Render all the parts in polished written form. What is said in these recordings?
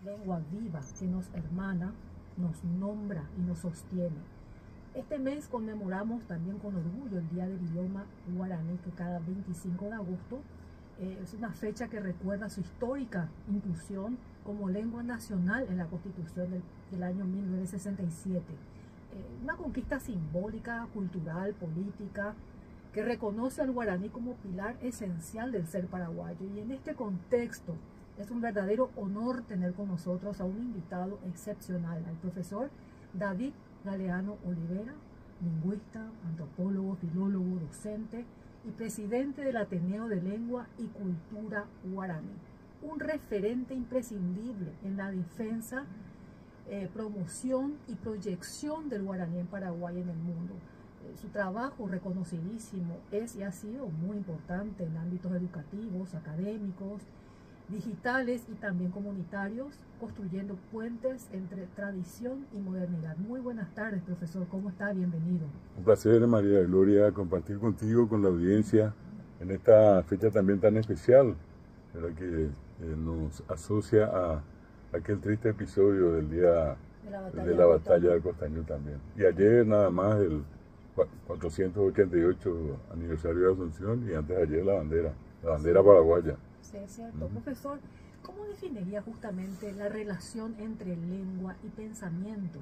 lengua viva que nos hermana, nos nombra y nos sostiene. Este mes conmemoramos también con orgullo el Día del Idioma Guaraní, que cada 25 de agosto es una fecha que recuerda su histórica inclusión como lengua nacional en la Constitución del año 1967. Una conquista simbólica, cultural, política, que reconoce al guaraní como pilar esencial del ser paraguayo. Y en este contexto es un verdadero honor tener con nosotros a un invitado excepcional, al profesor David Galeano Olivera, lingüista, antropólogo, filólogo, docente y presidente del Ateneo de Lengua y Cultura Guaraní. Un referente imprescindible en la defensa, promoción y proyección del guaraní en Paraguay y en el mundo. Su trabajo reconocidísimo es y ha sido muy importante en ámbitos educativos, académicos, digitales y también comunitarios, construyendo puentes entre tradición y modernidad. Muy buenas tardes, profesor. ¿Cómo está? Bienvenido. Un placer, María Gloria, compartir contigo, con la audiencia, en esta fecha también tan especial, ¿verdad?, que nos asocia a aquel triste episodio del día de la batalla del Costañú también. Y ayer nada más el 488 aniversario de Asunción, y antes de ayer la bandera paraguaya. Sí, es cierto. Profesor, ¿cómo definiría justamente la relación entre lengua y pensamiento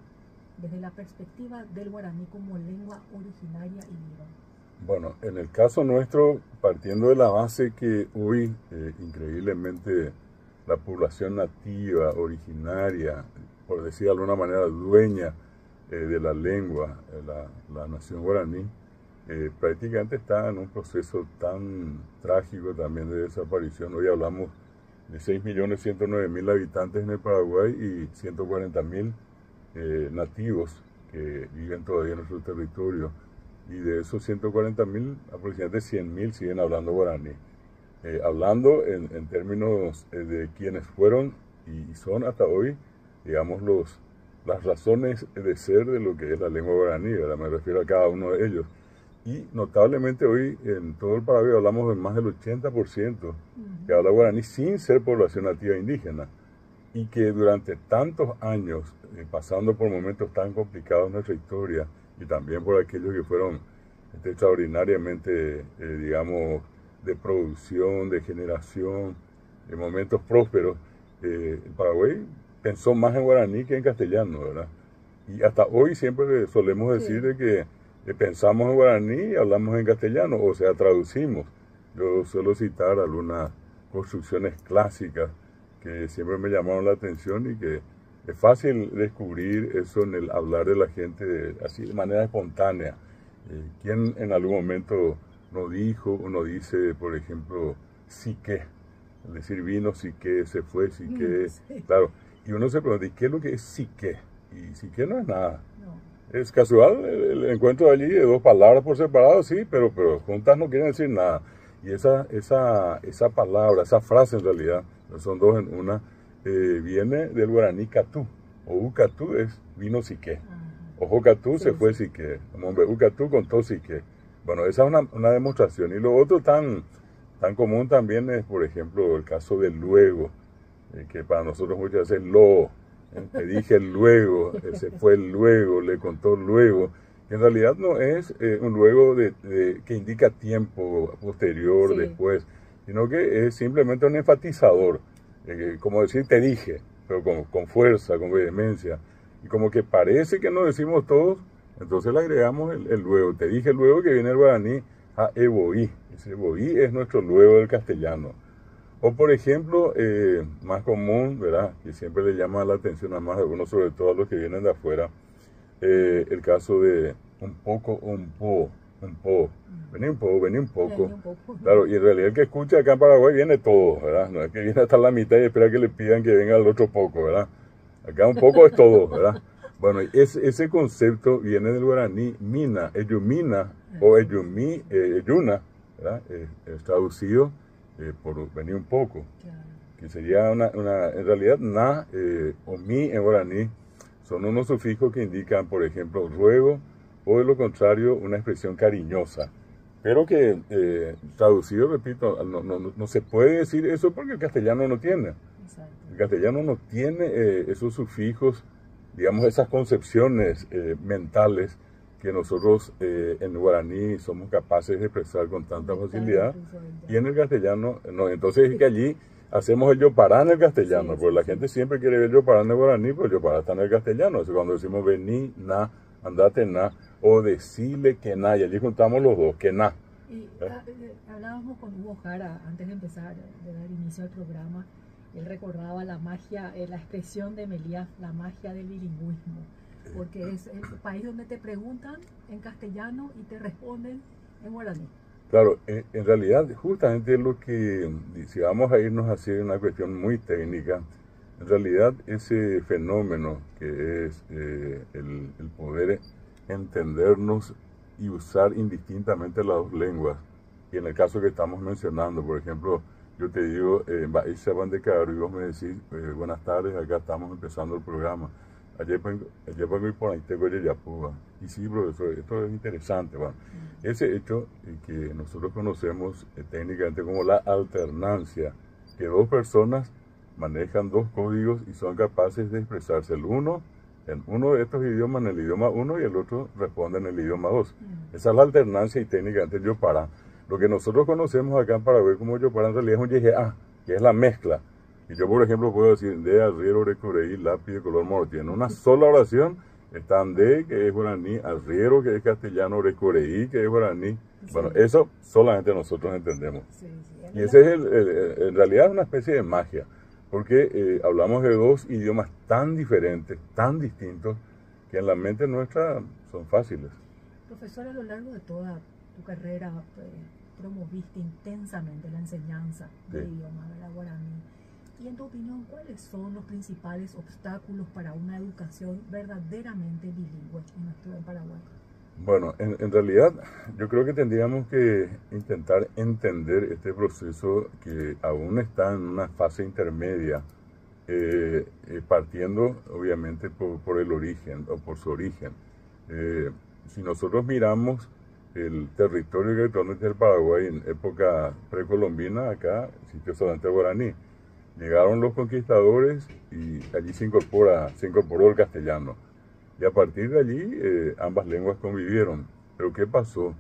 desde la perspectiva del guaraní como lengua originaria y viva? Bueno, en el caso nuestro, partiendo de la base que hoy, increíblemente, la población nativa, originaria, por decir de alguna manera, dueña de la lengua, la nación guaraní, prácticamente está en un proceso tan trágico también de desaparición. Hoy hablamos de 6.109.000 habitantes en el Paraguay y 140.000 nativos que viven todavía en nuestro territorio. Y de esos 140.000, aproximadamente 100.000 siguen hablando guaraní. Hablando en términos de quienes fueron y son hasta hoy, digamos, las razones de ser de lo que es la lengua guaraní, ¿verdad? Me refiero a cada uno de ellos. Y notablemente hoy en todo el Paraguay hablamos de más del 80% que habla guaraní sin ser población nativa indígena. Y que durante tantos años, pasando por momentos tan complicados en nuestra historia, y también por aquellos que fueron extraordinariamente, digamos, de producción, de generación, de momentos prósperos, el Paraguay pensó más en guaraní que en castellano, ¿verdad? Y hasta hoy siempre solemos decir de que pensamos en guaraní y hablamos en castellano, o sea, traducimos. Yo suelo citar algunas construcciones clásicas que siempre me llamaron la atención y que es fácil descubrir eso en el hablar de la gente así de manera espontánea. ¿Quién en algún momento no dijo o no dice, por ejemplo, sí que? Es decir, vino sí que, se fue sí que. Sí. Claro. Y uno se pregunta, ¿y qué es lo que es sí que? Y sí que no es nada. No. Es casual el encuentro allí de dos palabras por separado, sí, pero juntas no quieren decir nada. Y esa palabra, esa frase en realidad, son dos en una, viene del guaraní catú. O ucatú es vino sí que. Ojo catú se fue sí que. Ucatú contó sí que. Bueno, esa es una demostración. Y lo otro tan común también es, por ejemplo, el caso del luego, que para nosotros muchas veces te dije luego, se fue luego, le contó luego, que en realidad no es un luego que indica tiempo posterior, después, sino que es simplemente un enfatizador, como decir te dije, pero con fuerza, con vehemencia, y como que parece que nos decimos todos, entonces le agregamos el luego. Te dije luego, que viene el guaraní a eboí. Ese eboí es nuestro luego del castellano. O por ejemplo, más común, ¿verdad?, que siempre le llama la atención a más de uno, sobre todo a los que vienen de afuera, el caso de un poco o un po. Vení un poco. Claro, y en realidad el que escucha acá en Paraguay viene todo, ¿verdad? No es que viene hasta la mitad y espera que le pidan que venga el otro poco, ¿verdad? Acá un poco es todo, ¿verdad? Bueno, ese concepto viene del guaraní mina, eyumina o eyumi, eyuna, ¿verdad? Es traducido por venir un poco, que sería en realidad na o mi en guaraní son unos sufijos que indican, por ejemplo, ruego, o de lo contrario, una expresión cariñosa. Pero que traducido, repito, no se puede decir eso porque el castellano no tiene. Exacto. El castellano no tiene esos sufijos, digamos, esas concepciones mentales que nosotros en guaraní somos capaces de expresar con tanta facilidad. Y en el castellano, no. Entonces es que allí hacemos el yopará en el castellano, porque la gente siempre quiere ver yopará en el guaraní, pues el yopará está en el castellano. Entonces cuando decimos vení, na, andate, na, o decile que na, y allí juntamos los dos, que na. Y hablábamos con Hugo Jara antes de empezar, de dar inicio al programa. Él recordaba la magia, la expresión de Meliá, la magia del bilingüismo, porque es el país donde te preguntan en castellano y te responden en guaraní. Claro, en realidad justamente lo que, si vamos a irnos así en una cuestión muy técnica, en realidad ese fenómeno que es el poder entendernos y usar indistintamente las dos lenguas, y en el caso que estamos mencionando, por ejemplo, yo te digo, Baisa Bandecaro, y vos me decís, buenas tardes, acá estamos empezando el programa. Ayer por ahí tengo el Yapuba. Y sí, profesor, esto es interesante. Bueno, ese hecho que nosotros conocemos técnicamente como la alternancia, que dos personas manejan dos códigos y son capaces de expresarse el uno en uno de estos idiomas, en el idioma 1, y el otro responde en el idioma 2. Esa es la alternancia y técnicamente el yopará. Lo que nosotros conocemos acá en Paraguay como yopará en realidad es un yejeá, que es la mezcla. Y yo, por ejemplo, puedo decir de, arriero, recoreí, lápiz de color morti. En una sola oración están de, que es guaraní, arriero, que es castellano, recoreí, que es guaraní. Sí. Bueno, eso solamente nosotros entendemos. Sí. Y ese es en realidad es una especie de magia, porque hablamos de dos idiomas tan diferentes, tan distintos, que en la mente nuestra son fáciles. Profesor, a lo largo de toda tu carrera promoviste intensamente la enseñanza del idioma de la guaraní. Y en tu opinión, ¿cuáles son los principales obstáculos para una educación verdaderamente bilingüe en Paraguay? Bueno, en realidad yo creo que tendríamos que intentar entender este proceso que aún está en una fase intermedia, partiendo obviamente por el origen o por su origen. Si nosotros miramos el territorio que actualmente es el Paraguay en época precolombina, acá existió solamente el guaraní. Llegaron los conquistadores y allí se incorporó el castellano. Y a partir de allí ambas lenguas convivieron. Pero ¿qué pasó?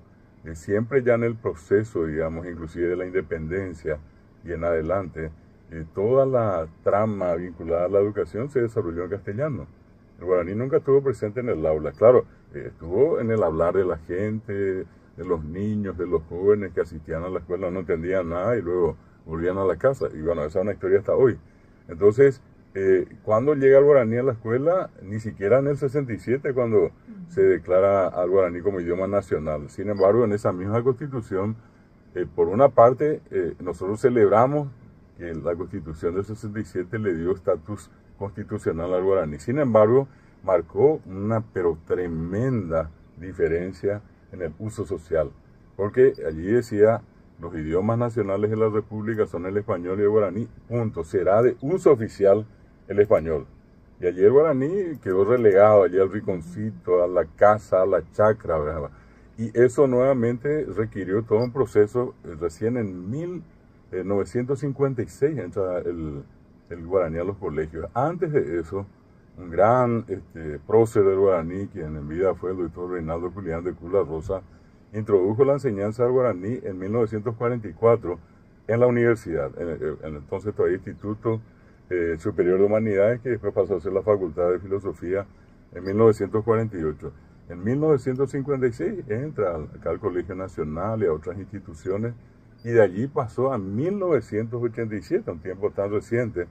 Siempre ya en el proceso, digamos, inclusive de la independencia y en adelante, toda la trama vinculada a la educación se desarrolló en castellano. El guaraní nunca estuvo presente en el aula. Claro, estuvo en el hablar de la gente, de los niños, de los jóvenes que asistían a la escuela, no entendían nada y luego volvían a la casa. Y bueno, esa es una historia hasta hoy. Entonces, cuando llega el guaraní a la escuela, ni siquiera en el 67, cuando se declara al guaraní como idioma nacional. Sin embargo, en esa misma constitución, por una parte, nosotros celebramos que la constitución del 67 le dio estatus constitucional al guaraní. Sin embargo, marcó una pero tremenda diferencia en el uso social, porque allí decía: los idiomas nacionales de la República son el español y el guaraní, punto. Será de uso oficial el español. Y allí el guaraní quedó relegado, allí al rinconcito, a la casa, a la chacra, ¿verdad? Y eso nuevamente requirió todo un proceso. Recién en 1956 entra el guaraní a los colegios. Antes de eso, un gran prócer del guaraní, quien en vida fue el doctor Reinaldo Julián de Cruz La Rosa, introdujo la enseñanza del guaraní en 1944 en la universidad, en el entonces todavía Instituto Superior de Humanidades, que después pasó a ser la Facultad de Filosofía en 1948. En 1956 entra acá al Colegio Nacional y a otras instituciones, y de allí pasó a 1987, un tiempo tan reciente,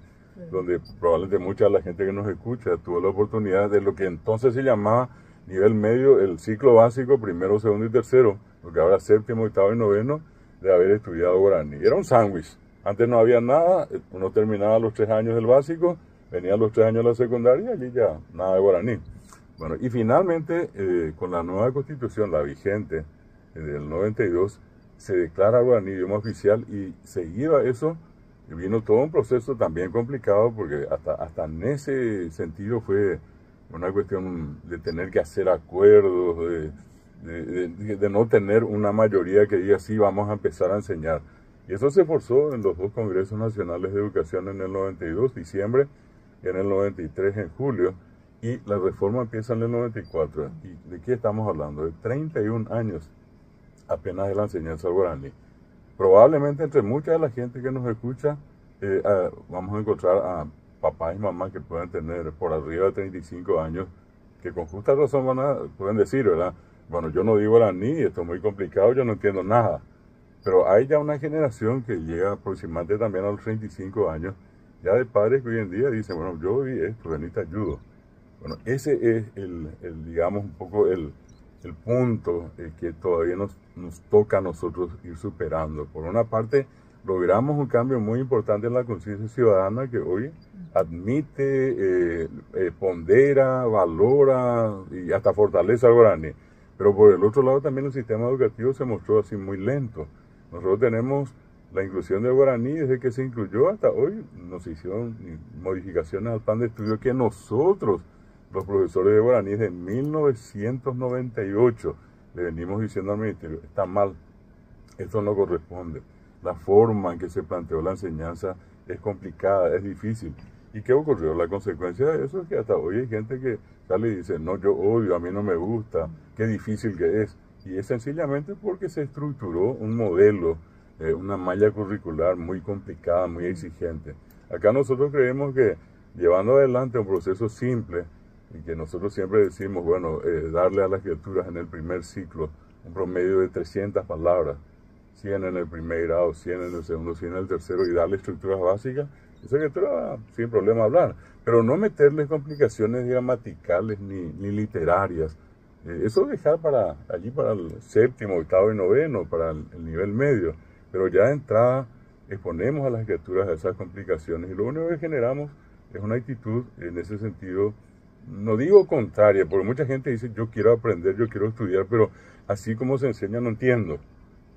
donde probablemente mucha de la gente que nos escucha tuvo la oportunidad de lo que entonces se llamaba nivel medio, el ciclo básico, primero, segundo y tercero, porque ahora séptimo, octavo y noveno, de haber estudiado guaraní. Era un sándwich. Antes no había nada, uno terminaba los 3 años del básico, venía los 3 años de la secundaria y allí ya nada de guaraní. Bueno, y finalmente, con la nueva constitución, la vigente, del 92, se declara guaraní idioma oficial, y seguido a eso vino todo un proceso también complicado, porque hasta en ese sentido fue una cuestión de tener que hacer acuerdos, de no tener una mayoría que diga sí, vamos a empezar a enseñar. Y eso se forzó en los dos Congresos Nacionales de Educación en el 92, diciembre, y en el 93, en julio, y la reforma empieza en el 94. ¿Y de qué estamos hablando? De 31 años apenas de la enseñanza guaraní. Probablemente entre mucha de la gente que nos escucha, vamos a encontrar a papás y mamás que pueden tener por arriba de 35 años, que con justa razón pueden decir, ¿verdad? Bueno, yo no digo guaraní, esto es muy complicado, yo no entiendo nada. Pero hay ya una generación que llega aproximadamente también a los 35 años, ya de padres que hoy en día dicen, bueno, yo vi esto, vení te ayudo. Bueno, ese es digamos, un poco el punto que todavía nos toca a nosotros ir superando. Por una parte, logramos un cambio muy importante en la conciencia ciudadana que hoy admite, pondera, valora y hasta fortalece al guaraní. Pero por el otro lado también el sistema educativo se mostró así muy lento. Nosotros tenemos la inclusión del guaraní desde que se incluyó hasta hoy. No se hicieron modificaciones al plan de estudio que nosotros, los profesores de guaraní, de 1998, le venimos diciendo al ministerio, está mal, esto no corresponde. La forma en que se planteó la enseñanza es complicada, es difícil. ¿Y qué ocurrió? La consecuencia de eso es que hasta hoy hay gente que sale y dice, no, yo odio, a mí no me gusta, qué difícil que es. Y es sencillamente porque se estructuró un modelo, una malla curricular muy complicada, muy exigente. Acá nosotros creemos que llevando adelante un proceso simple, y que nosotros siempre decimos, bueno, darle a las criaturas en el primer ciclo un promedio de 300 palabras, 100 en el primer grado, 100 en el segundo, 100 en el tercero, y darle estructuras básicas, esa criatura va sin problema a hablar, pero no meterle complicaciones gramaticales ni literarias. Eso dejar para el séptimo, octavo y noveno, para el nivel medio, pero ya de entrada exponemos a las criaturas a esas complicaciones, y lo único que generamos es una actitud en ese sentido, no digo contraria, porque mucha gente dice, yo quiero aprender, yo quiero estudiar, pero así como se enseña no entiendo.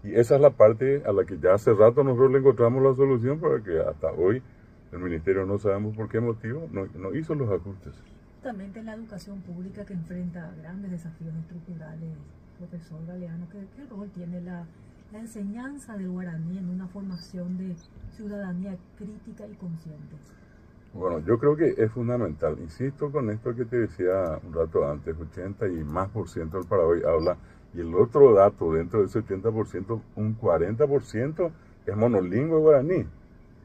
Y esa es la parte a la que ya hace rato nosotros le encontramos la solución, para que hasta hoy el ministerio, no sabemos por qué motivo, no hizo los ajustes. Justamente en la educación pública, que enfrenta grandes desafíos estructurales, profesor Galeano, ¿qué rol tiene la enseñanza del guaraní en una formación de ciudadanía crítica y consciente? Bueno, yo creo que es fundamental. Insisto con esto que te decía un rato antes, 80 y más por ciento del Paraguay habla, y el otro dato, dentro de ese 80%, un 40% es monolingüe guaraní.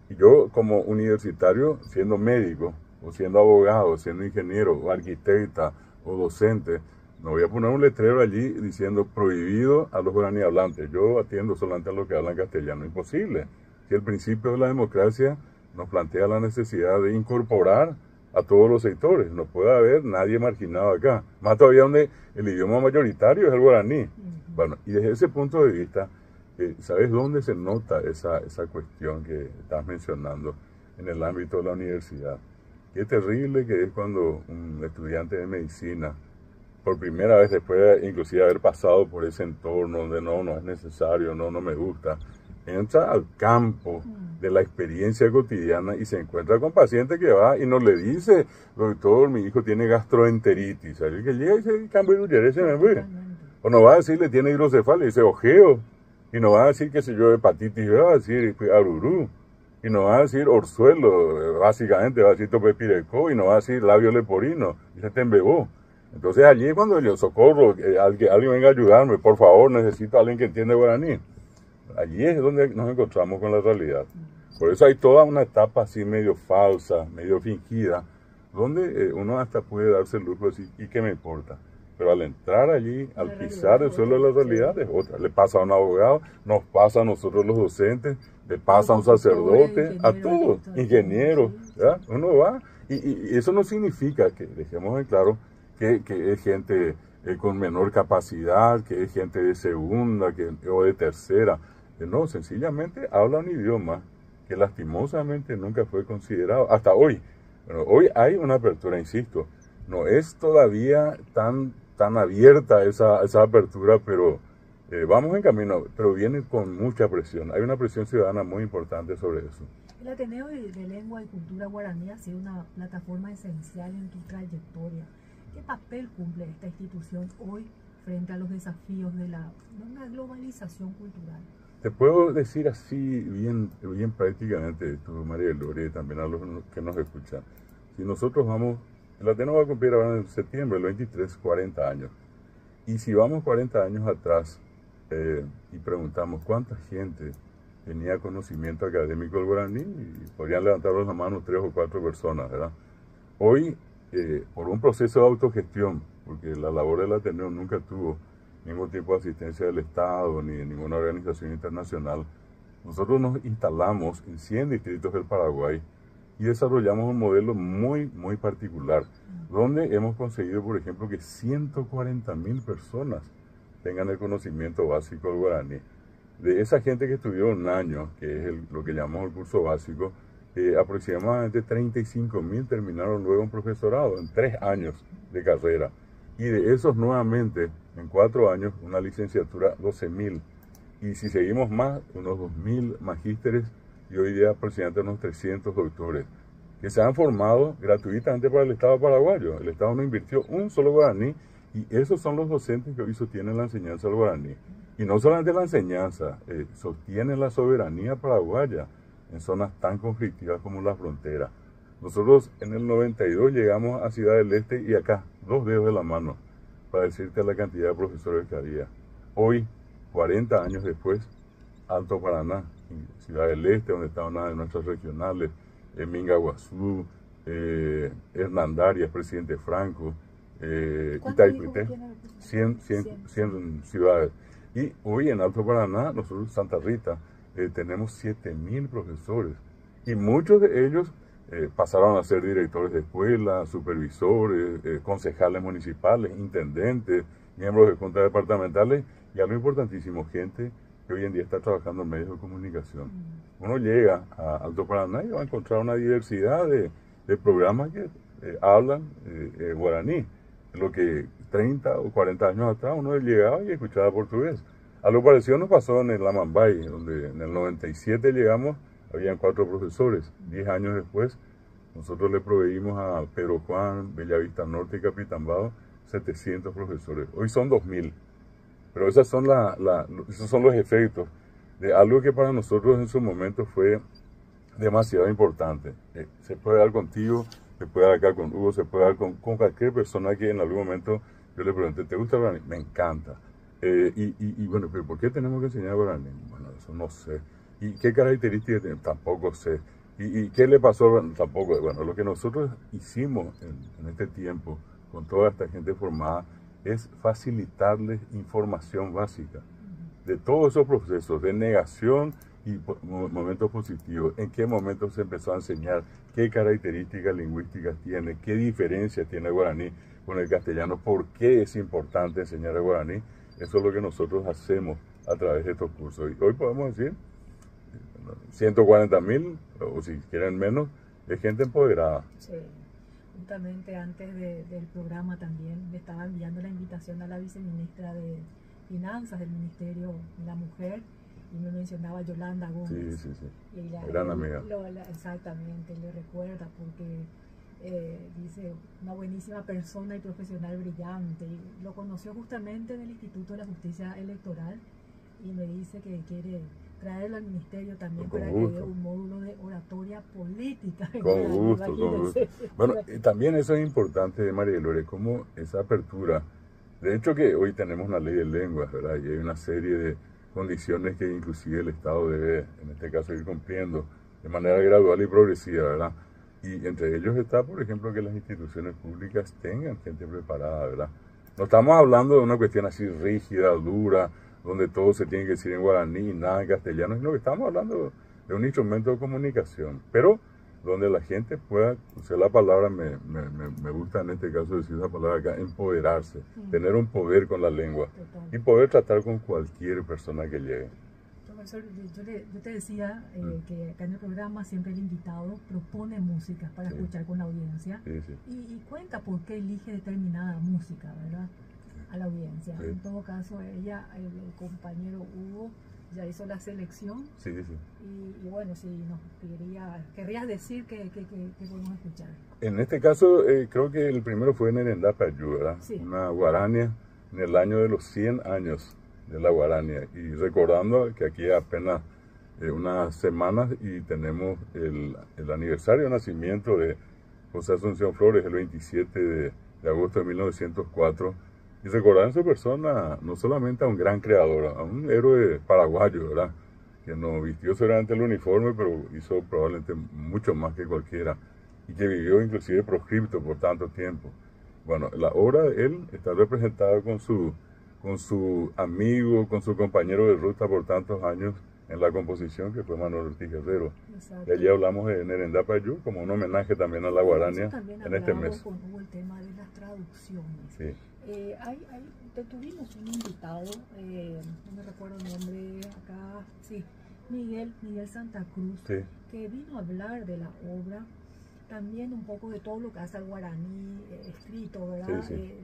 Y yo como universitario, siendo médico, o siendo abogado, siendo ingeniero, o arquitecta, o docente, no voy a poner un letrero allí diciendo prohibido a los guaraní hablantes. Yo atiendo solamente a los que hablan castellano. Imposible. Si el principio de la democracia nos plantea la necesidad de incorporar a todos los sectores, no puede haber nadie marginado acá. Más todavía donde el idioma mayoritario es el guaraní. Bueno, y desde ese punto de vista, ¿sabes dónde se nota esa cuestión que estás mencionando en el ámbito de la universidad? Qué terrible que es cuando un estudiante de medicina, por primera vez después de inclusive haber pasado por ese entorno donde no es necesario, no me gusta, entra al campo de la experiencia cotidiana y se encuentra con pacientes que va y nos le dice, doctor, mi hijo tiene gastroenteritis, ¿sabes? Que llega y dice, o no va a decirle tiene hidrocefalia, dice ojeo, y no va a decir, qué sé yo, hepatitis B, va a decir arurú, y no va a decir orzuelo, básicamente va a decir topepireco, y no va a decir labio leporino, y se te embebó. Entonces allí es cuando yo socorro, alguien venga a ayudarme, por favor, necesito a alguien que entienda guaraní. Allí es donde nos encontramos con la realidad. Por eso hay toda una etapa así medio falsa, medio fingida, donde uno hasta puede darse el lujo de decir, ¿y qué me importa? Pero al entrar allí, al pisar el suelo de la realidad, es otra. Le pasa a un abogado, nos pasa a nosotros los docentes, le pasa a un sacerdote, a todos, ingenieros, ¿verdad? Uno va, y eso no significa que, dejemos en claro, que es gente con menor capacidad, que es gente de segunda o de tercera. No, sencillamente habla un idioma que lastimosamente nunca fue considerado, hasta hoy. Bueno, hoy hay una apertura, insisto, no es todavía tan abierta esa apertura, pero vamos en camino, pero viene con mucha presión. Hay una presión ciudadana muy importante sobre eso. El Ateneo de Lengua y Cultura Guaraní ha sido una plataforma esencial en tu trayectoria. ¿Qué papel cumple esta institución hoy frente a los desafíos de una globalización cultural? Te puedo decir así bien prácticamente esto, María Gloria, y también a los que nos escuchan. Si nosotros vamos, el Ateneo va a cumplir ahora en septiembre, el 23, 40 años. Y si vamos 40 años atrás y preguntamos cuánta gente tenía conocimiento académico del guaraní, y podrían levantarnos la mano 3 o 4 personas, ¿verdad? Hoy, por un proceso de autogestión, porque la labor del Ateneo nunca tuvo ningún tipo de asistencia del Estado ni de ninguna organización internacional, nosotros nos instalamos en 100 distritos del Paraguay y desarrollamos un modelo muy particular, donde hemos conseguido, por ejemplo, que 140.000 personas tengan el conocimiento básico del guaraní. De esa gente que estudió un año, que es lo que llamamos el curso básico, aproximadamente 35.000 terminaron luego un profesorado en 3 años de carrera. Y de esos nuevamente, en 4 años, una licenciatura, 12.000. Y si seguimos más, unos 2.000 magísteres y hoy día aproximadamente unos 300 doctores, que se han formado gratuitamente para el Estado paraguayo. El Estado no invirtió un solo guaraní y esos son los docentes que hoy sostienen la enseñanza del guaraní. Y no solamente la enseñanza, sostienen la soberanía paraguaya en zonas tan conflictivas como la frontera. Nosotros en el 92 llegamos a Ciudad del Este y acá, 2 dedos de la mano, para decirte la cantidad de profesores que había. Hoy, 40 años después, Alto Paraná, Ciudad del Este, donde está una de nuestras regionales, Mingaguazú, Hernandarias, Presidente Franco, Itaipuité, 100 ciudades. Y hoy en Alto Paraná, nosotros, Santa Rita, tenemos 7.000 profesores. Y muchos de ellos pasaron a ser directores de escuela, supervisores, concejales municipales, intendentes, miembros de juntas departamentales y algo importantísimo, gente que hoy en día está trabajando en medios de comunicación. Uno llega a Alto Paraná y va a encontrar una diversidad de programas que hablan guaraní. Lo que 30 o 40 años atrás uno llegaba y escuchaba portugués. Algo parecido nos pasó en el Amambay, donde en el 97 llegamos, habían 4 profesores. 10 años después, nosotros le proveímos a Pedro Juan, Bellavista Norte y Capitambao 700 profesores. Hoy son 2.000. Pero esos son los efectos de algo que para nosotros en su momento fue demasiado importante. Se puede dar contigo, se puede dar acá con Hugo, se puede dar con cualquier persona que en algún momento yo le pregunté, ¿te gusta el guaraní? Me encanta. Y bueno, ¿pero por qué tenemos que enseñar guaraní? Bueno, eso no sé. ¿Y qué características tiene? Tampoco sé. ¿Y qué le pasó? Tampoco. Bueno, lo que nosotros hicimos en este tiempo con toda esta gente formada es facilitarles información básica de todos esos procesos de negación y momentos positivos. En qué momento se empezó a enseñar, qué características lingüísticas tiene, qué diferencia tiene el guaraní con el castellano, por qué es importante enseñar el guaraní. Eso es lo que nosotros hacemos a través de estos cursos. Y hoy podemos decir 140.000, o si quieren menos, es gente empoderada. Sí. Justamente antes del programa también me estaba enviando la invitación a la viceministra de Finanzas del Ministerio de la Mujer y me mencionaba Yolanda Gómez. Sí. Y gran amiga. Exactamente, le recuerda porque dice, una buenísima persona y profesional brillante. Y lo conoció justamente en el Instituto de la Justicia Electoral y me dice que quiere traerlo al ministerio también para que dé un módulo de oratoria política. Con gusto. Bueno, y también eso es importante, María Gloria, como esa apertura. De hecho que hoy tenemos una ley de lenguas, ¿verdad? Y hay una serie de condiciones que inclusive el Estado debe, en este caso, ir cumpliendo de manera gradual y progresiva, ¿verdad? Y entre ellos está, por ejemplo, que las instituciones públicas tengan gente preparada, ¿verdad? No estamos hablando de una cuestión así rígida, dura, donde todo se tiene que decir en guaraní, nada en castellano, sino que estamos hablando de un instrumento de comunicación, pero donde la gente pueda, usar la palabra, me gusta en este caso decir la palabra acá, empoderarse, tener un poder con la lengua y poder tratar con cualquier persona que llegue. Profesor, yo te decía que acá en el programa siempre el invitado propone música para escuchar con la audiencia y cuenta por qué elige determinada música, ¿verdad? A la audiencia. En todo caso, ella, el compañero Hugo, ya hizo la selección. Y bueno, si nos querrías decir que podemos escuchar. En este caso, creo que el primero fue Nerendá Payú, ¿verdad? Una guarania en el año de los 100 años de la guaraní. Y recordando que aquí apenas unas semanas y tenemos el aniversario de nacimiento de José Asunción Flores, el 27 de agosto de 1904, y recordar en su persona no solamente a un gran creador, a un héroe paraguayo, ¿verdad?, que nos vistió seguramente el uniforme, pero hizo probablemente mucho más que cualquiera, y que vivió inclusive proscripto por tanto tiempo. Bueno, la obra de él está representada con su amigo, con su compañero de ruta por tantos años en la composición, que fue Manuel Ortiz Guerrero. Exacto. Y allí hablamos de Nerendá Payú como un homenaje también a la guarania en este mes. Hubo el tema de las traducciones. Sí. Tuvimos un invitado, no me recuerdo el nombre acá, sí, Miguel Santa Cruz, Sí. que vino a hablar de la obra, también un poco de todo lo que hace el guaraní escrito, ¿verdad? Sí, sí.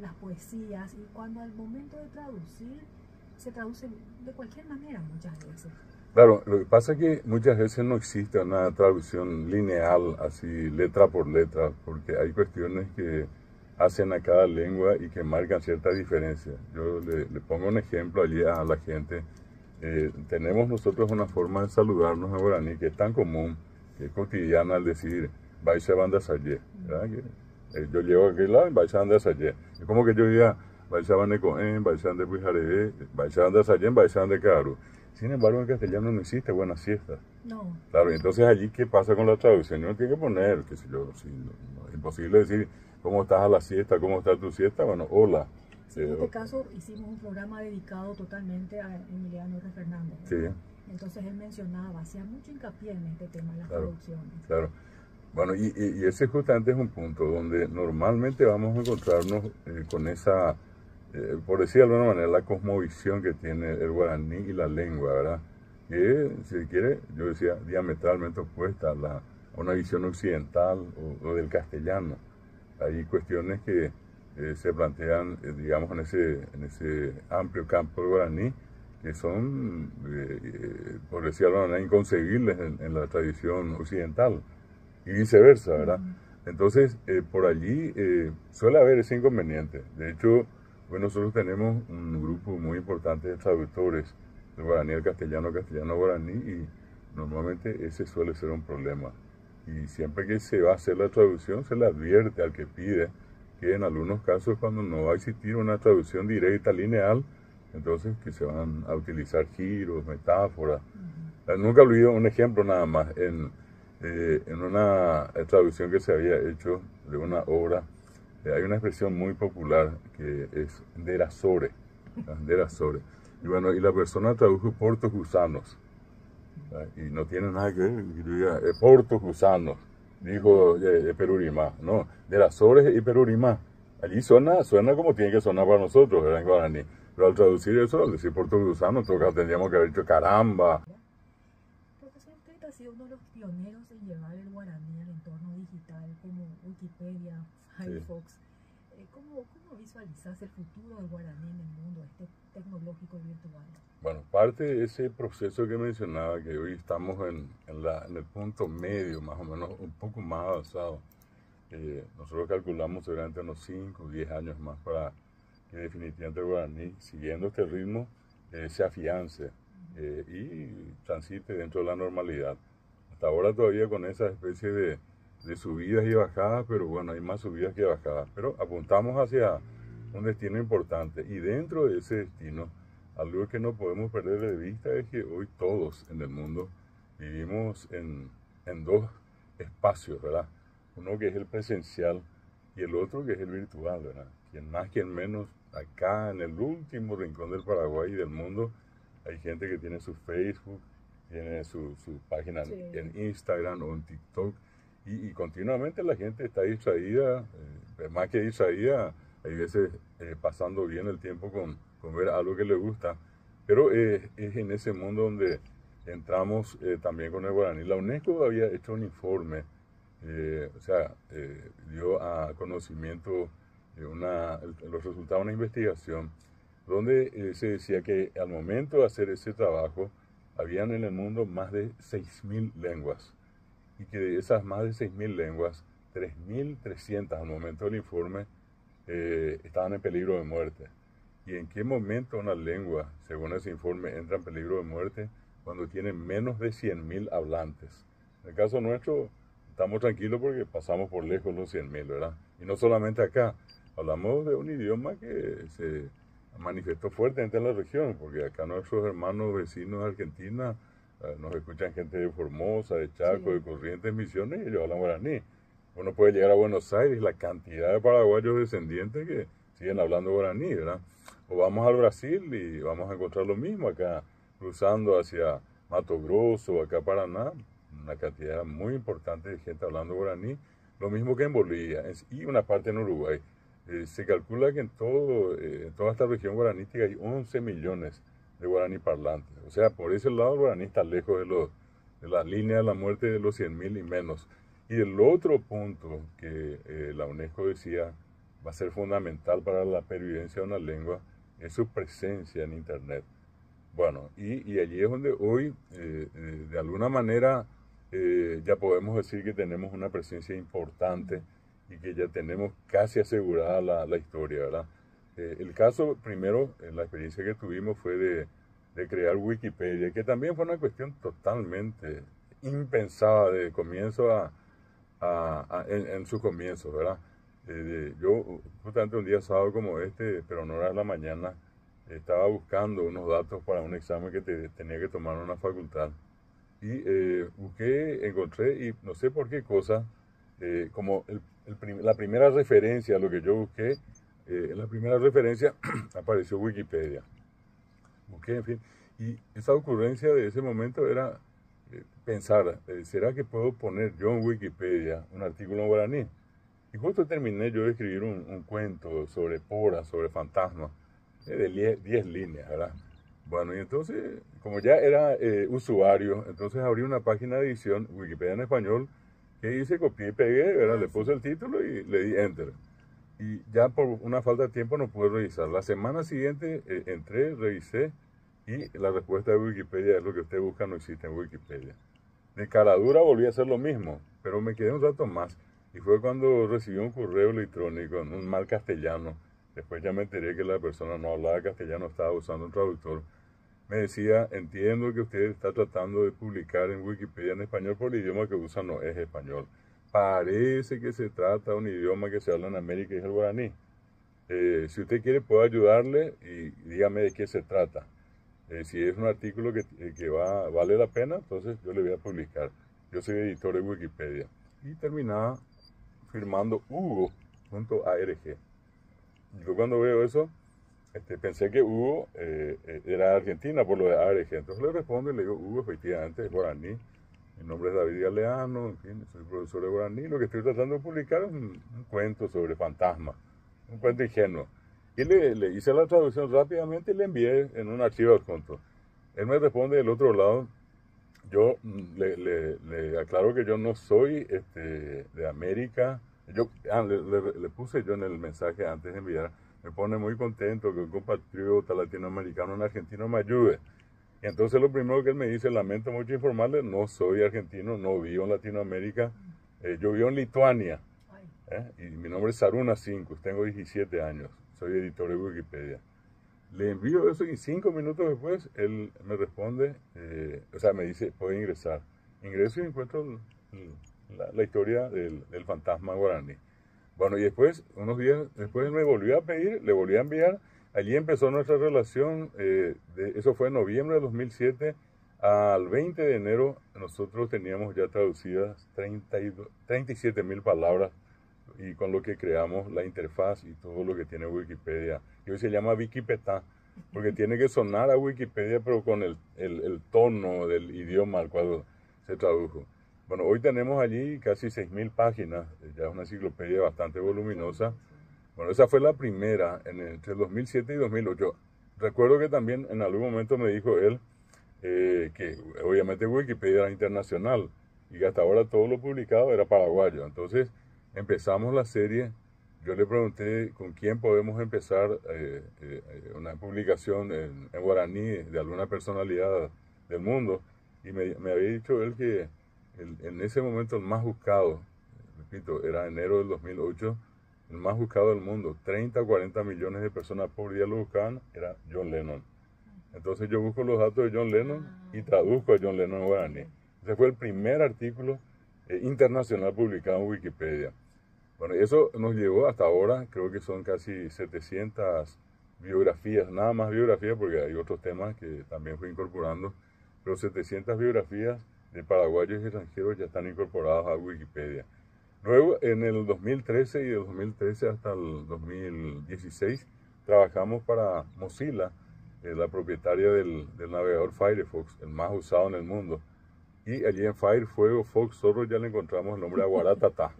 Las poesías, y cuando al momento de traducir, se traduce de cualquier manera muchas veces. Claro, lo que pasa es que muchas veces no existe una traducción lineal, así letra por letra, porque hay cuestiones que hacen a cada lengua y que marcan cierta diferencia. Yo le pongo un ejemplo allí a la gente. Tenemos nosotros una forma de saludarnos en guaraní que es tan común, que es cotidiana, al decir Baixa Banda Sayé. Yo llego a aquel lado y Baixa Banda Sayé. Es como que yo diga Baixa Banda Coen, Baixa Banda Pujaré, Baixa Banda Sayé, Baixa Banda Caru. Sin embargo, en castellano no existe buena siesta. No. Claro, entonces allí, ¿qué pasa con la traducción? Uno tiene que poner, qué sé yo, es imposible decir cómo estás a la siesta, cómo está tu siesta, bueno, hola. Sí, en este caso hicimos un programa dedicado totalmente a Emiliano R. Fernández. Sí. Entonces él mencionaba, hacía mucho hincapié en este tema de las Claro, traducciones. Claro. Bueno, y ese justamente es un punto donde normalmente vamos a encontrarnos con esa, por decir de alguna manera, la cosmovisión que tiene el guaraní y la lengua, ¿verdad? Que, si se quiere, yo decía, diametralmente opuesta a una visión occidental o del castellano. Hay cuestiones que se plantean, digamos, en ese amplio campo del guaraní, que son, por decir de alguna manera, inconcebibles en la tradición occidental, y viceversa, ¿verdad? Entonces, por allí suele haber ese inconveniente. De hecho, pues nosotros tenemos un grupo muy importante de traductores del guaraní al castellano, castellano-guaraní, y normalmente ese suele ser un problema. Y siempre que se va a hacer la traducción, se le advierte al que pide que en algunos casos, cuando no va a existir una traducción directa, lineal, entonces que se van a utilizar giros, metáforas. Nunca olvido un ejemplo nada más. En una traducción que se había hecho de una obra, hay una expresión muy popular que es derazore, derazore. Y bueno, y la persona tradujo portos gusanos, y no tiene nada que ver, yo diga, portos gusanos, dijo Perurimá, no, derazores y Perurimá. Allí suena como tiene que sonar para nosotros, ¿verdad? En guaraní. Pero al traducir eso, al decir portos gusanos, tendríamos que haber dicho caramba. Profesor, usted ha sido uno de los pioneros en llevar el guaraní al entorno digital, como Wikipedia, Firefox. Sí. ¿Cómo visualizas el futuro del guaraní en el mundo tecnológico y virtual? Bueno, parte de ese proceso que mencionaba, que hoy estamos en el punto medio, más o menos, un poco más avanzado. Nosotros calculamos seguramente unos 5 o 10 años más para que definitivamente el guaraní, siguiendo este ritmo, se afiance y transite dentro de la normalidad. Hasta ahora todavía con esa especie de subidas y bajadas, pero bueno, hay más subidas que bajadas. Pero apuntamos hacia un destino importante, y dentro de ese destino, algo que no podemos perder de vista es que hoy todos en el mundo vivimos en dos espacios, ¿verdad? Uno que es el presencial y el otro que es el virtual, ¿verdad? Quien más, quien menos, acá en el último rincón del Paraguay y del mundo, hay gente que tiene su Facebook, tiene su página en Instagram o en TikTok, y continuamente la gente está distraída, más que distraída, hay veces pasando bien el tiempo con ver algo que le gusta, pero es en ese mundo donde entramos también con el guaraní. La UNESCO había hecho un informe, dio a conocimiento los resultados de una investigación donde se decía que al momento de hacer ese trabajo habían en el mundo más de 6.000 lenguas, y que de esas más de 6.000 lenguas, 3.300 al momento del informe estaban en peligro de muerte. ¿Y en qué momento una lengua, según ese informe, entra en peligro de muerte? Cuando tiene menos de 100.000 hablantes. En el caso nuestro, estamos tranquilos porque pasamos por lejos los 100.000, ¿verdad? Y no solamente acá, hablamos de un idioma que se manifestó fuertemente en la región, porque acá nuestros hermanos vecinos de Argentina nos escuchan gente de Formosa, de Chaco, de Sí, Corrientes, Misiones, y ellos hablan guaraní. Uno puede llegar a Buenos Aires, la cantidad de paraguayos descendientes que siguen hablando guaraní, ¿verdad? O vamos al Brasil y vamos a encontrar lo mismo acá, cruzando hacia Mato Grosso, acá Paraná, una cantidad muy importante de gente hablando guaraní, lo mismo que en Bolivia y una parte en Uruguay. Se calcula que en toda esta región guaranítica hay 11 millones de guaraní parlantes. O sea, por ese lado el guaraní está lejos de la línea de la muerte de los 100.000 y menos. Y el otro punto que la UNESCO decía va a ser fundamental para la pervivencia de una lengua es su presencia en Internet. Bueno, y allí es donde hoy, de alguna manera, ya podemos decir que tenemos una presencia importante y que ya tenemos casi asegurada la historia, ¿verdad? El caso, primero, la experiencia que tuvimos fue de crear Wikipedia, que también fue una cuestión totalmente impensada de comienzo en sus comienzos, ¿verdad? Yo, justamente un día sábado como este, pero no era la mañana, estaba buscando unos datos para un examen que tenía que tomar en una facultad. Y busqué, encontré, y no sé por qué cosa, como la primera referencia a lo que yo busqué, en la primera referencia apareció Wikipedia. Busqué, en fin. Y esa ocurrencia de ese momento era pensar, ¿será que puedo poner yo en Wikipedia un artículo en guaraní? Y justo terminé yo de escribir un cuento sobre Pora, sobre fantasmas, de 10 líneas, ¿verdad? Bueno, y entonces, como ya era usuario, entonces abrí una página de edición, Wikipedia en español, que hice, copié y pegué, ¿verdad? Le puse sí. el título y le di enter. Y ya por una falta de tiempo no pude revisar. La semana siguiente entré, revisé, y la respuesta de Wikipedia es: lo que usted busca no existe en Wikipedia. De cara dura volví a hacer lo mismo, pero me quedé un rato más. Y fue cuando recibí un correo electrónico en un mal castellano. Después ya me enteré que la persona no hablaba castellano, estaba usando un traductor. Me decía: entiendo que usted está tratando de publicar en Wikipedia en español, por el idioma que usa no es español. Parece que se trata de un idioma que se habla en América y es el guaraní. Si usted quiere, puedo ayudarle y dígame de qué se trata. Si es un artículo que vale la pena, entonces yo le voy a publicar. Yo soy editor de Wikipedia. Y terminaba firmando Hugo.arg. Yo cuando veo eso, pensé que Hugo era de Argentina por lo de ARG. Entonces le respondo y le digo: Hugo, efectivamente, es guaraní. Mi nombre es David Galeano, en fin, soy profesor de guaraní. Lo que estoy tratando de publicar es un cuento sobre fantasmas, un cuento ingenuo. Y le hice la traducción rápidamente y le envié en un archivo adjunto. Él me responde del otro lado. Yo le aclaro que yo no soy de América. Le puse yo en el mensaje antes de enviar: me pone muy contento que un compatriota latinoamericano, un argentino, me ayude. Y entonces lo primero que él me dice: lamento mucho informarle, no soy argentino, no vivo en Latinoamérica, yo vivo en Lituania, Ay, y mi nombre es Saruna Cinco, tengo 17 años, soy editor de Wikipedia. Le envío eso y 5 minutos después él me responde, o sea, me dice: puede ingresar. Ingreso y encuentro la historia del fantasma guaraní. Bueno, y después, unos días después, me volvió a pedir, le volví a enviar. Allí empezó nuestra relación. Eso fue en noviembre de 2007. Al 20 de enero, nosotros teníamos ya traducidas 37.000 palabras, y con lo que creamos la interfaz y todo lo que tiene Wikipedia. Y hoy se llama Wikipetá, porque tiene que sonar a Wikipedia, pero con el tono del idioma al cual se tradujo. Bueno, hoy tenemos allí casi 6.000 páginas, ya es una enciclopedia bastante voluminosa. Bueno, esa fue la primera entre 2007 y 2008. Recuerdo que también en algún momento me dijo él que obviamente Wikipedia era internacional y que hasta ahora todo lo publicado era paraguayo. Entonces empezamos la serie. Yo le pregunté con quién podemos empezar una publicación en guaraní de alguna personalidad del mundo, y me había dicho él que en ese momento el más buscado, repito, era enero del 2008, el más buscado del mundo, 30 o 40 millones de personas por día lo buscaban, era John Lennon. Entonces yo busco los datos de John Lennon y traduzco a John Lennon en guaraní. Ese fue el primer artículo internacional publicado en Wikipedia. Bueno, eso nos llevó hasta ahora, creo que son casi 700 biografías, nada más biografías porque hay otros temas que también fui incorporando, pero 700 biografías de paraguayos y extranjeros ya están incorporadas a Wikipedia. Luego, en el 2013 y del 2013 hasta el 2016, trabajamos para Mozilla, la propietaria del navegador Firefox, el más usado en el mundo. Y allí en Firefox solo ya le encontramos el nombre Aguaratata.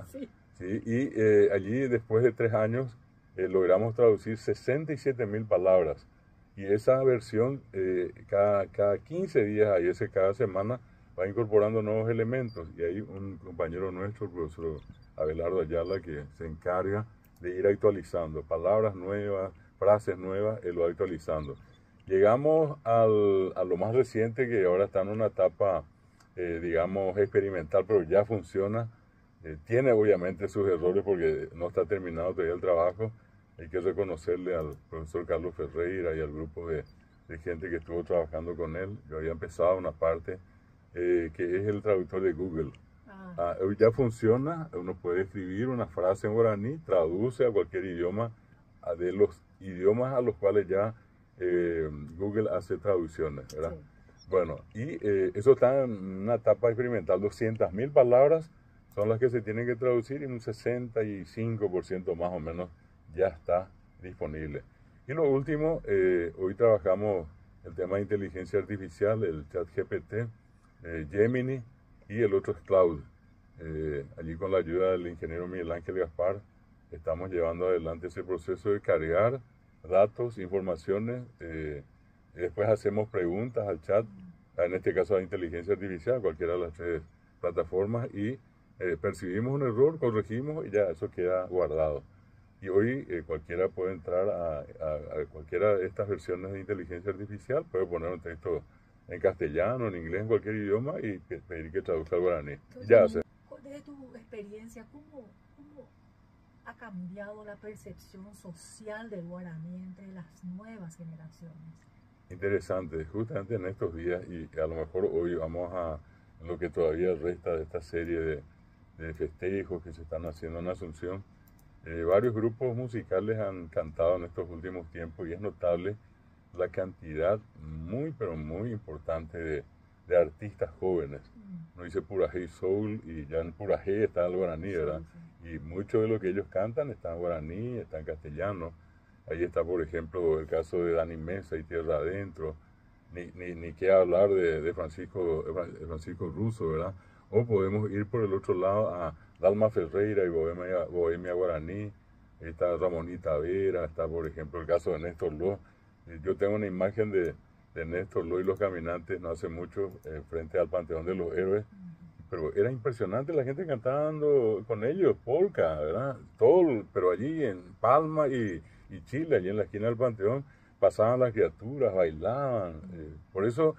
Sí. Sí, y allí después de 3 años logramos traducir 67.000 palabras. Y esa versión cada 15 días, y ese cada semana, va incorporando nuevos elementos. Y hay un compañero nuestro, el profesor Abelardo Ayala, que se encarga de ir actualizando palabras nuevas, frases nuevas, él va actualizando. Llegamos a lo más reciente, que ahora está en una etapa, digamos, experimental, pero ya funciona. Tiene obviamente sus errores porque no está terminado todavía el trabajo. Hay que reconocerle al profesor Carlos Ferreira y al grupo de gente que estuvo trabajando con él. Yo había empezado una parte que es el traductor de Google. Ya funciona, uno puede escribir una frase en guaraní, traduce a cualquier idioma, de los idiomas a los cuales ya Google hace traducciones, ¿verdad? Sí. Bueno, y eso está en una etapa experimental. 200.000 palabras son las que se tienen que traducir y un 65% más o menos ya está disponible. Y lo último, hoy trabajamos el tema de inteligencia artificial, el ChatGPT, Gemini y el otro es Cloud. Allí con la ayuda del ingeniero Miguel Ángel Gaspar estamos llevando adelante ese proceso de cargar datos, informaciones, después hacemos preguntas al chat, en este caso a la inteligencia artificial, cualquiera de las 3 plataformas, y percibimos un error, corregimos y ya eso queda guardado. Y hoy cualquiera puede entrar a cualquiera de estas versiones de inteligencia artificial, puede poner un texto en castellano, en inglés, en cualquier idioma y pedir que traduzca al guaraní. Entonces, ya sé. Desde tu experiencia, ¿cómo ha cambiado la percepción social del guaraní entre las nuevas generaciones? Interesante, justamente en estos días, y a lo mejor hoy vamos a lo que todavía resta de esta serie de festejos que se están haciendo en Asunción. Varios grupos musicales han cantado en estos últimos tiempos y es notable la cantidad muy, pero muy importante de artistas jóvenes. No dice Purajé Soul y ya en Purajé está el guaraní, ¿verdad? Sí. Y mucho de lo que ellos cantan está en guaraní, está en castellano. Ahí está, por ejemplo, el caso de Dani Mesa y Tierra Adentro. Ni qué hablar de Francisco Russo, ¿verdad? O podemos ir por el otro lado a Dalma Ferreira y Bohemia Guaraní. Está Ramonita Vera, está, por ejemplo, el caso de Néstor Ló. Yo tengo una imagen de Néstor Ló y los caminantes no hace mucho frente al Panteón de los Héroes, pero era impresionante la gente cantando con ellos, polka, ¿verdad? Todo, pero allí en Palma y Chile, allí en la esquina del Panteón, pasaban las criaturas, bailaban. Por eso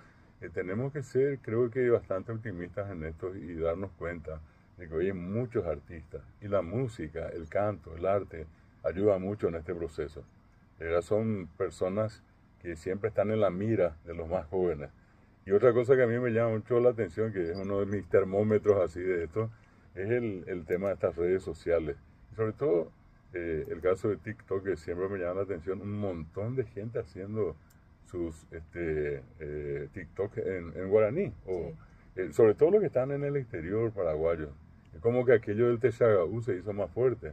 tenemos que ser, creo que, bastante optimistas en esto y darnos cuenta de que hoy hay muchos artistas y la música, el canto, el arte ayuda mucho en este proceso. Son personas que siempre están en la mira de los más jóvenes. Y otra cosa que a mí me llama mucho la atención, que es uno de mis termómetros así de esto, es el tema de estas redes sociales. Y sobre todo el caso de TikTok, que siempre me llama la atención, un montón de gente haciendo sus TikTok en guaraní, o sobre todo los que están en el exterior paraguayo. Es como que aquello del Texagaú se hizo más fuerte.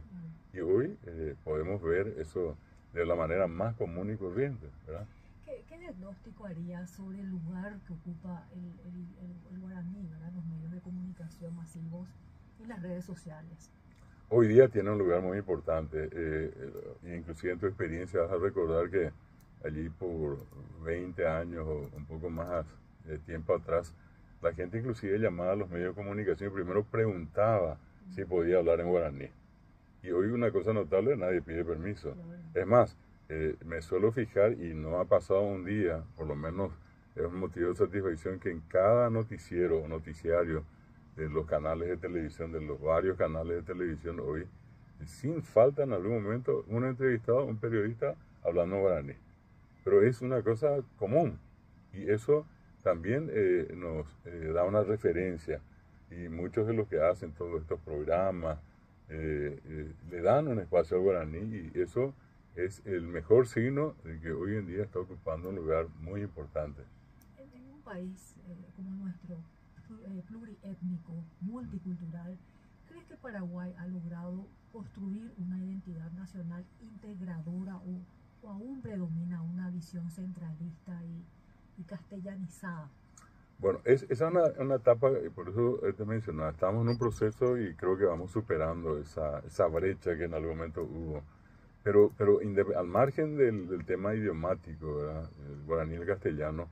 Y hoy podemos ver eso de la manera más común y corriente, ¿verdad? ¿Qué diagnóstico harías sobre el lugar que ocupa el guaraní, ¿verdad? Los medios de comunicación masivos y las redes sociales? Hoy día tiene un lugar muy importante. Inclusive en tu experiencia vas a recordar que allí por 20 años o un poco más de tiempo atrás, la gente inclusive llamaba a los medios de comunicación y primero preguntaba si podía hablar en guaraní. Y hoy una cosa notable, nadie pide permiso. Es más, me suelo fijar y no ha pasado un día, por lo menos es un motivo de satisfacción, que en cada noticiero o noticiario de los canales de televisión, de los varios canales de televisión hoy, sin falta en algún momento un entrevistado, un periodista hablando guaraní. Pero es una cosa común y eso también nos da una referencia y muchos de los que hacen todos estos programas le dan un espacio al guaraní y eso es el mejor signo de que hoy en día está ocupando un lugar muy importante. En un país como nuestro, pluriétnico, multicultural, ¿crees que Paraguay ha logrado construir una identidad nacional integradora o aún predomina una visión centralista y castellanizada? Bueno, esa es una etapa, y por eso te mencionaba, estamos en un proceso y creo que vamos superando esa brecha que en algún momento hubo. Pero al margen del tema idiomático, ¿verdad? El guaraní y el castellano,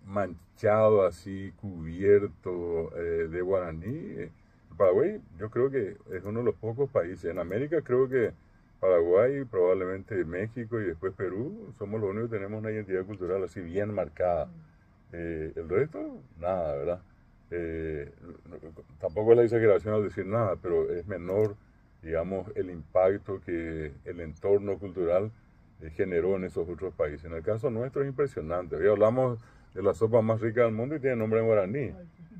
manchado así, cubierto de guaraní, Paraguay yo creo que es uno de los pocos países. En América creo que Paraguay, probablemente México y después Perú, somos los únicos que tenemos una identidad cultural así bien marcada. El resto, nada, ¿verdad? Tampoco es la exageración al decir nada, pero es menor, digamos, el impacto que el entorno cultural generó en esos otros países. En el caso nuestro es impresionante. Hoy hablamos de la sopa más rica del mundo y tiene nombre en guaraní.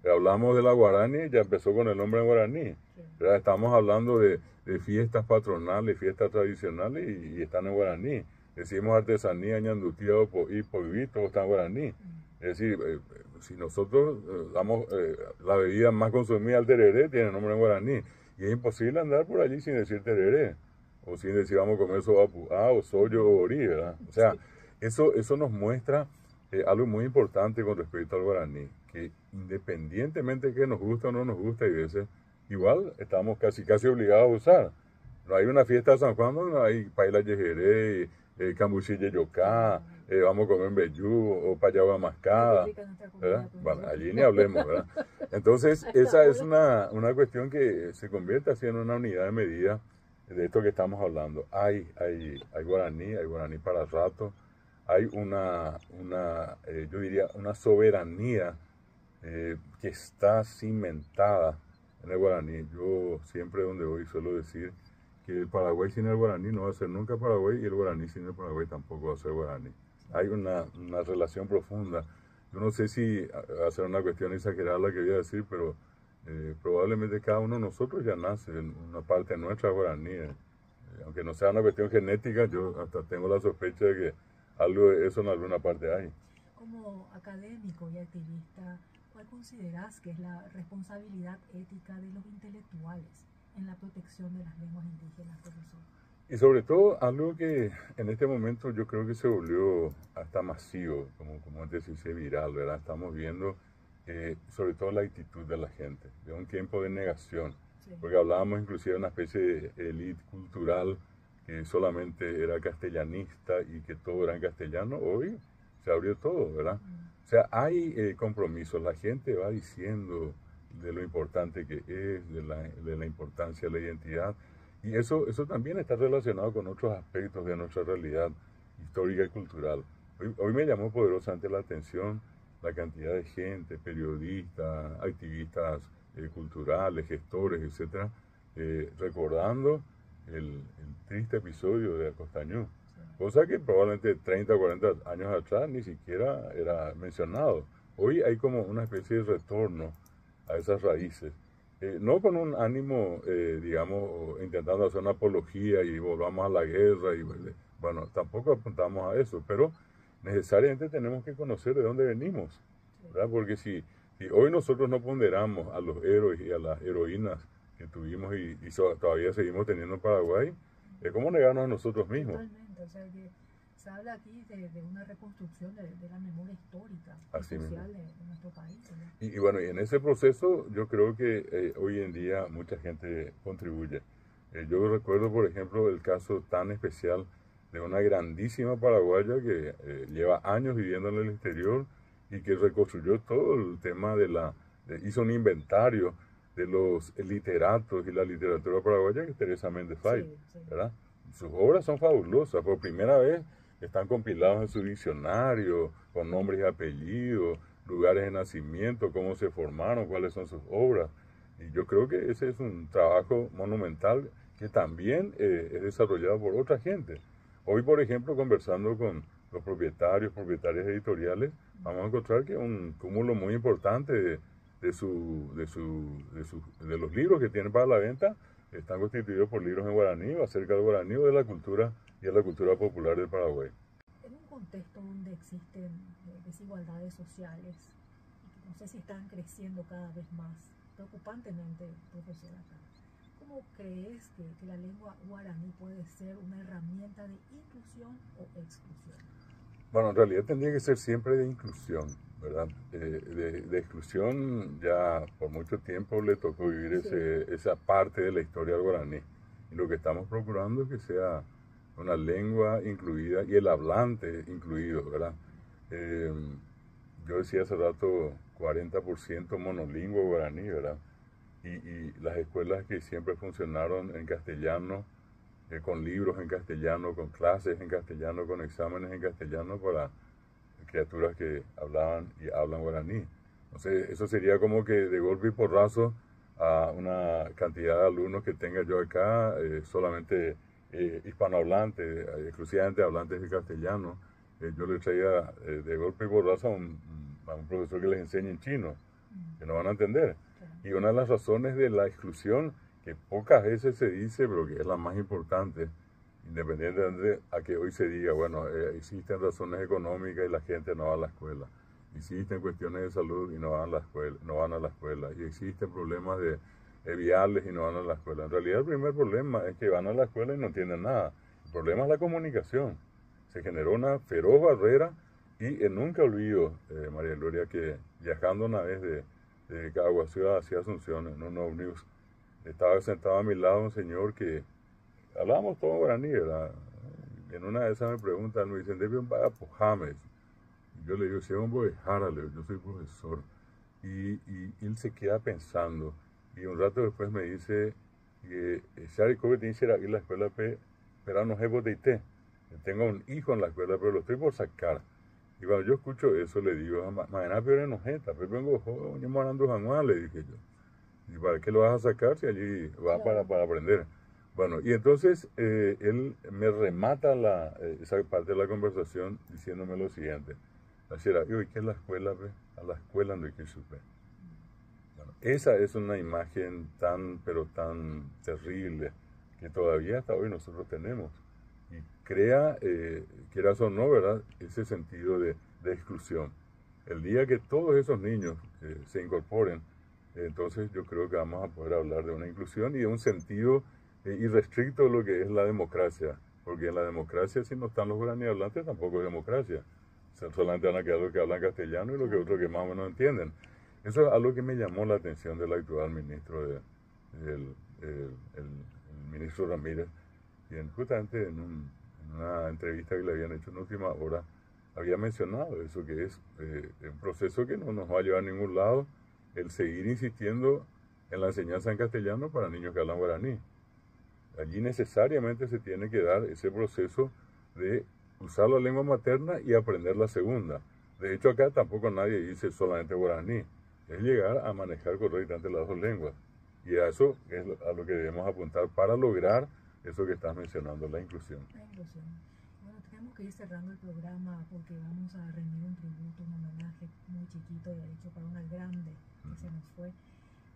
Hablamos de la guaraní, ya empezó con el nombre en guaraní. ¿Verdad? Estamos hablando de fiestas patronales, fiestas tradicionales y están en guaraní. Decimos artesanía, ñandutía y poibí, todo está en guaraní. Es decir, si nosotros damos la bebida más consumida al tereré, tiene nombre en guaraní. Y es imposible andar por allí sin decir tereré, o sin decir vamos a comer sobapuá, o sollo, o orí, ¿verdad? O sea, eso nos muestra algo muy importante con respecto al guaraní, que independientemente de que nos gusta o no nos gusta, y veces igual estamos casi obligados a usar. No hay una fiesta de San Juan donde no hay paila yejeré, cambuchille yocá, vamos a comer vellú o payagua mascada, ¿verdad? Bueno, allí ni hablemos, ¿verdad? Entonces, esa es una cuestión que se convierte así en una unidad de medida de esto que estamos hablando. Hay guaraní para rato, hay yo diría, una soberanía que está cimentada en el guaraní. Yo siempre donde voy suelo decir que el Paraguay sin el guaraní no va a ser nunca Paraguay y el guaraní sin el Paraguay tampoco va a ser guaraní. Hay una relación profunda. Yo no sé si va a ser una cuestión exagerada la que voy a decir, pero probablemente cada uno de nosotros ya nace en una parte nuestra guaraní. Aunque no sea una cuestión genética, yo hasta tengo la sospecha de que algo de eso en alguna parte hay. Como académico y activista, ¿cuál consideras que es la responsabilidad ética de los intelectuales en la protección de las lenguas indígenas, profesor? Y sobre todo, algo que en este momento yo creo que se volvió hasta masivo, como antes se dice viral, ¿verdad? Estamos viendo sobre todo la actitud de la gente, de un tiempo de negación, sí. Porque hablábamos inclusive de una especie de élite cultural que solamente era castellanista y que todo era en castellano. Hoy se abrió todo, ¿verdad? O sea, hay compromisos, la gente va diciendo de lo importante que es, de la importancia de la identidad. Y eso también está relacionado con otros aspectos de nuestra realidad histórica y cultural. Hoy me llamó poderosamente la atención la cantidad de gente, periodistas, activistas culturales, gestores, etcétera, recordando el triste episodio de Acostañú, cosa que probablemente 30 o 40 años atrás ni siquiera era mencionado. Hoy hay como una especie de retorno a esas raíces. No con un ánimo, digamos, intentando hacer una apología y volvamos a la guerra, y bueno, tampoco apuntamos a eso, pero necesariamente tenemos que conocer de dónde venimos, ¿verdad? Porque si hoy nosotros no ponderamos a los héroes y a las heroínas que tuvimos y todavía seguimos teniendo en Paraguay, es como negarnos a nosotros mismos. Totalmente, o sea que se habla aquí de una reconstrucción de la memoria histórica y social de nuestro país, ¿verdad? Y bueno, y en ese proceso yo creo que hoy en día mucha gente contribuye. Yo recuerdo, por ejemplo, el caso tan especial de una grandísima paraguaya que lleva años viviendo en el exterior y que reconstruyó todo el tema hizo un inventario de los literatos y la literatura paraguaya, que es Teresa Méndez Fay, sí. ¿Verdad? Sus obras son fabulosas, por primera vez están compilados en su diccionario, con nombres y apellidos, lugares de nacimiento, cómo se formaron, cuáles son sus obras. Y yo creo que ese es un trabajo monumental que también es desarrollado por otra gente. Hoy, por ejemplo, conversando con los propietarias editoriales, vamos a encontrar que un cúmulo muy importante de los libros que tienen para la venta están constituidos por libros en guaraní o acerca del guaraní o de la cultura y de la cultura popular del Paraguay. En un contexto donde existen desigualdades sociales, no sé si están creciendo cada vez más, preocupantemente, profesora, ¿cómo crees que la lengua guaraní puede ser una herramienta de inclusión o exclusión? Bueno, en realidad tendría que ser siempre de inclusión, ¿verdad? De exclusión ya por mucho tiempo le tocó vivir esa parte de la historia del guaraní. Y lo que estamos procurando es que sea una lengua incluida y el hablante incluido, ¿verdad? Yo decía hace rato 40% monolingüe guaraní, ¿verdad? Y las escuelas que siempre funcionaron en castellano, con libros en castellano, con clases en castellano, con exámenes en castellano para criaturas que hablaban y hablan guaraní. Entonces, eso sería como que de golpe y porrazo a una cantidad de alumnos que tenga yo acá, solamente hispanohablantes, exclusivamente hablantes de castellano. Yo le traía de golpe y porrazo a un profesor que les enseñe en chino, que no van a entender. Y una de las razones de la exclusión, que pocas veces se dice, pero que es la más importante, independientemente a que hoy se diga, bueno, existen razones económicas y la gente no va a la escuela, existen cuestiones de salud y no van a la escuela, y existen problemas de viales y no van a la escuela. En realidad el primer problema es que van a la escuela y no entienden nada. El problema es la comunicación. Se generó una feroz barrera y nunca olvido, María Gloria, que viajando una vez de Caguazú hacia Asunción en un ómnibus, estaba sentado a mi lado un señor que hablábamos todo guaraní, ¿verdad? Y en una de esas me preguntan, me dicen, ¿debe un vaga por James? Y yo le digo, si es un bojárale, yo soy profesor. Y él se queda pensando, y un rato después me dice, ¿sabe cómo te dice aquí la escuela, pero no es boteité? Tengo un hijo en la escuela, pero lo estoy por sacar. Y cuando yo escucho eso, le digo, mañana peor enojeta, pero vengo joven, yo morando Juan, le dije yo. ¿Y para qué lo vas a sacar si allí va para aprender? Bueno, y entonces él me remata esa parte de la conversación diciéndome lo siguiente. Así era, ¿y qué es la escuela? A la escuela no hay que subir. Bueno, esa es una imagen pero tan terrible que todavía hasta hoy nosotros tenemos. Y crea, quieras o no, ¿verdad?, ese sentido de exclusión. El día que todos esos niños se incorporen, entonces yo creo que vamos a poder hablar de una inclusión y de un sentido irrestricto de lo que es la democracia, porque en la democracia si no están los guaraní hablantes tampoco es democracia, solamente van a quedar los que hablan castellano y los que otros que más o menos entienden. Eso es algo que me llamó la atención del actual ministro, el ministro Ramírez, quien justamente en una entrevista que le habían hecho en última hora había mencionado eso, que es un proceso que no nos va a llevar a ningún lado, el seguir insistiendo en la enseñanza en castellano para niños que hablan guaraní. Allí necesariamente se tiene que dar ese proceso de usar la lengua materna y aprender la segunda. De hecho, acá tampoco nadie dice solamente guaraní, es llegar a manejar correctamente las dos lenguas. Y a eso es a lo que debemos apuntar para lograr eso que estás mencionando, la inclusión. La inclusión. Bueno, tenemos que ir cerrando el programa porque vamos a rendir un tributo, un homenaje muy chiquito, de hecho, para una grande que se nos fue.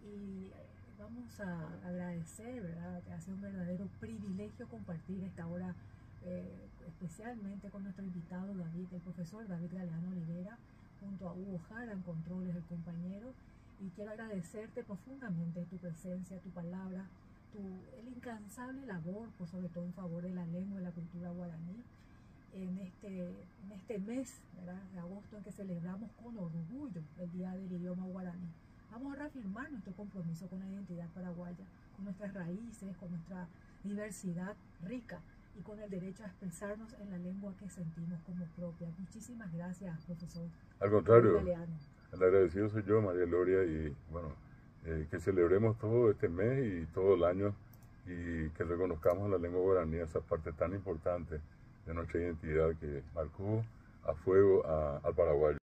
Y vamos a agradecer, ¿verdad? Ha sido un verdadero privilegio compartir esta hora, especialmente con nuestro invitado David, el profesor David Galeano Olivera, junto a Hugo Jara en controles, el compañero. Y quiero agradecerte profundamente tu presencia, tu palabra, el incansable labor, por sobre todo en favor de la lengua y la cultura guaraní, en este mes, ¿verdad?, de agosto, en que celebramos con orgullo el Día del Idioma Guaraní. Vamos a reafirmar nuestro compromiso con la identidad paraguaya, con nuestras raíces, con nuestra diversidad rica y con el derecho a expresarnos en la lengua que sentimos como propia. Muchísimas gracias, profesor. Al contrario, el agradecido soy yo, María Gloria, y bueno, que celebremos todo este mes y todo el año y que reconozcamos la lengua guaraní, esa parte tan importante de nuestra identidad que marcó a fuego al paraguayo.